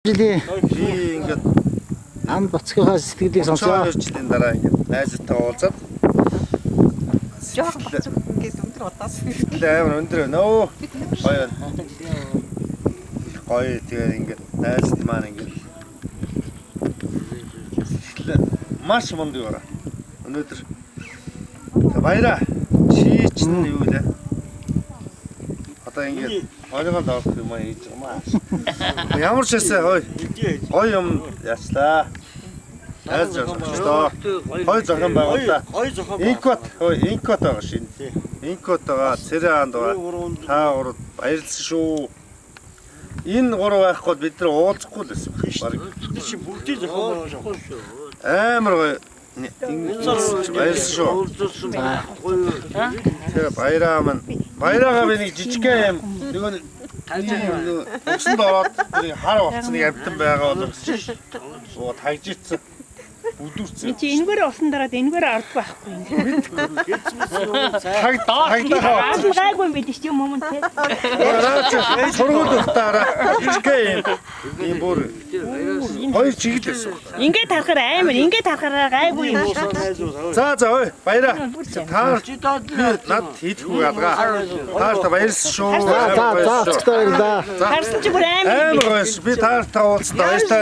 жилийн Би ингээд ам бацгийнхаа сэтгэлийг сонсоо. 2 жилийн дараа ингээд найзтай уулзаад Жоо бацг ингээд өндөр удаас амар өндөр нөө гоё. Гоё тэгээ ингээд найзтай маань ингээд маш мундаг ороо. Өнөөдөр баяраа чи чинь юу лээ? Одоо ингээд ойлголт авах юм аа хийж байгаа маа. Ямар ч хэсэ гоё юм яцлаа. Найз жоо. Гоё зохион байгууллаа. Инкот байгаа шин. Инкот байгаа, цэрэанд байгаа. Та гурав баярлсан шүү. Энэ гурав байхгүй бид нар уулзахгүй л байсан. Бараг чи бүгдийг зохион байгуулсан шүү. амар гоё. Баярлсан шүү. Тэгээ баяраа маань баяраага би нэг жижигхэн юм нөгөө өгсөнд ороод хар болцсныг амтан байгаа бол оо тагжицсан бүдүүрсэн. Чи энэгээр усан дараад энэгээр ард байхгүй юм. Гайгүй юм бид ч юм юм те. Сургууль утаараа жижигхэн юм бүр хоёр чиглэл байсан. Ингээд тарахаар амар ингээд тарахаар гайгүй юм. За ой баяраа. Та над хийдэггүй ялгаа. Таарта баярлсан шүү. За баярлаа. Харсан чи бүр амар. Амар гоё. Би таарта уулзсан баяртай.